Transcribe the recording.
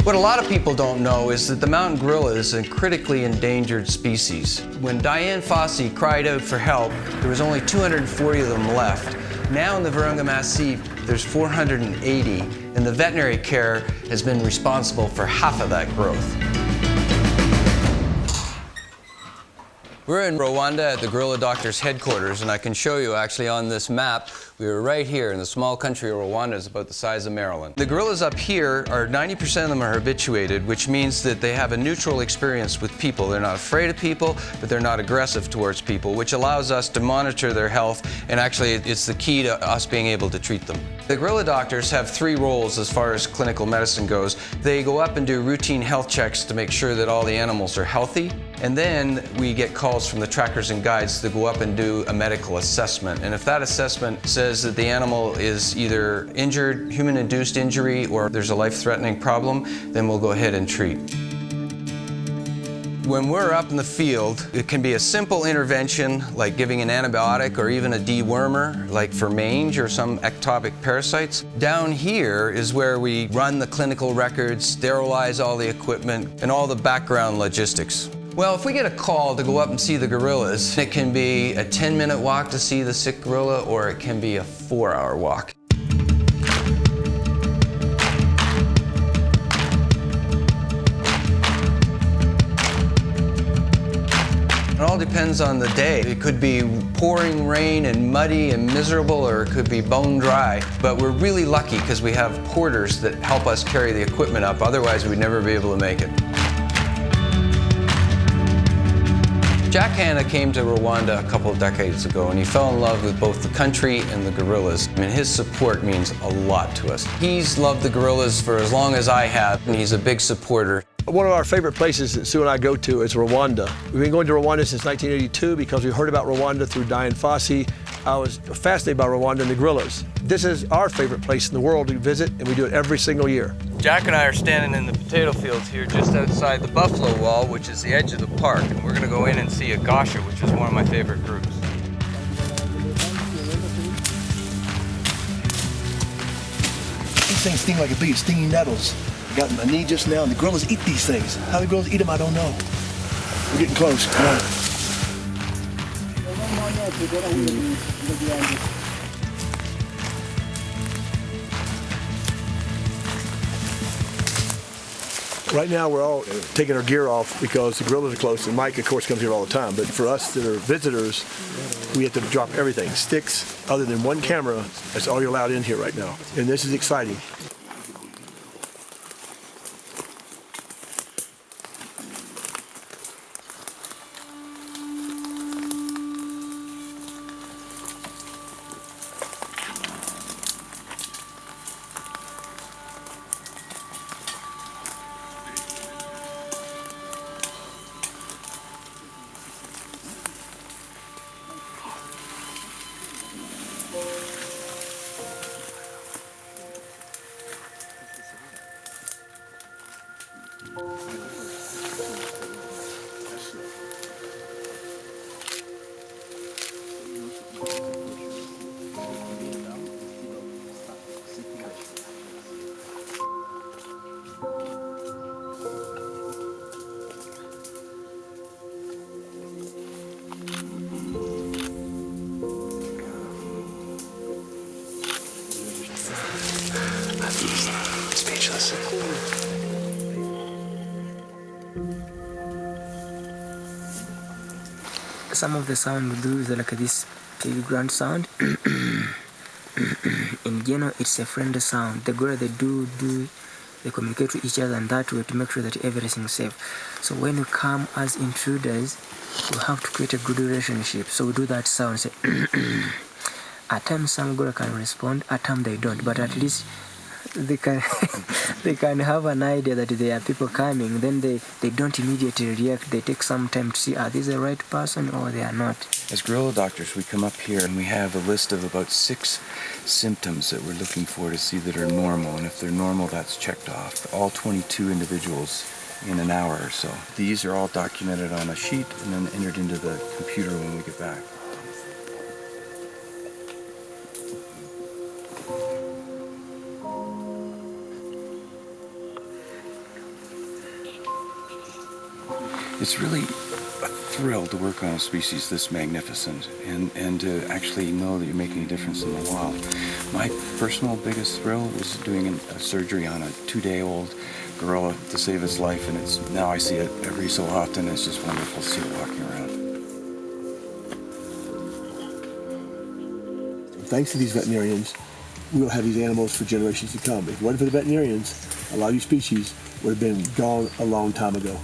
What a lot of people don't know is that the mountain gorilla is a critically endangered species. When Diane Fossey cried out for help, there was only 240 of them left. Now in the Virunga Massif, there's 480, and the veterinary care has been responsible for half of that growth. We're in Rwanda at the gorilla doctor's headquarters, and I can show you actually on this map, we were right here in the small country of Rwanda. It's about the size of Maryland. The gorillas up here are 90% of them are habituated, which means that they have a neutral experience with people. They're not afraid of people, but they're not aggressive towards people, which allows us to monitor their health, and actually it's the key to us being able to treat them. The gorilla doctors have three roles as far as clinical medicine goes. They go up and do routine health checks to make sure that all the animals are healthy, and then we get calls from the trackers and guides to go up and do a medical assessment. And if that assessment says that the animal is either injured, human-induced injury, or there's a life-threatening problem, then we'll go ahead and treat. When we're up in the field, it can be a simple intervention like giving an antibiotic or even a dewormer, like for mange or some ectopic parasites. Down here is where we run the clinical records, sterilize all the equipment, and all the background logistics. Well, if we get a call to go up and see the gorillas, it can be a 10-minute walk to see the sick gorilla, or it can be a 4-hour walk. It all depends on the day. It could be pouring rain and muddy and miserable, or it could be bone dry. But we're really lucky because we have porters that help us carry the equipment up. Otherwise, we'd never be able to make it. Jack Hanna came to Rwanda a couple of decades ago, and he fell in love with both the country and the gorillas. I mean, his support means a lot to us. He's loved the gorillas for as long as I have, and he's a big supporter. One of our favorite places that Sue and I go to is Rwanda. We've been going to Rwanda since 1982 because we heard about Rwanda through Diane Fossey. I was fascinated by Rwanda and the gorillas. This is our favorite place in the world to visit, and we do it every single year. Jack and I are standing in the potato fields here just outside the buffalo wall, which is the edge of the park, and we're going to go in and see a gosher, which is one of my favorite groups. These things sting like a bee, stinging nettles. I got my knee just now, and the gorillas eat these things. How the gorillas eat them, I don't know. We're getting close. Come on. Right now, we're all taking our gear off because the gorillas are close, and Mike, of course, comes here all the time. But for us that are visitors, we have to drop everything. Sticks, other than one camera, that's all you're allowed in here right now. And this is exciting. Speechless. Some of the sound we do is like this playground sound. In general, it's a friendly sound. The gorilla they communicate with each other in that way to make sure that everything's safe. So when we come as intruders, we have to create a good relationship. So we do that sound. Say, at times some gorilla can respond, at times they don't, but at least they can they can have an idea that there are people coming. Then they don't immediately react. They take some time to see, are these the right person or they are not. As gorilla doctors, we come up here and we have a list of about 6 symptoms that we're looking for to see that are normal, and if they're normal, that's checked off. All 22 individuals in an hour or so. These are all documented on a sheet and then entered into the computer when we get back. It's really a thrill to work on a species this magnificent and to actually know that you're making a difference in the wild. My personal biggest thrill was doing a surgery on a 2-day-old gorilla to save its life, and now I see it every so often. It's just wonderful to see it walking around. Thanks to these veterinarians, we will have these animals for generations to come. If it wasn't for the veterinarians, a lot of these species would have been gone a long time ago.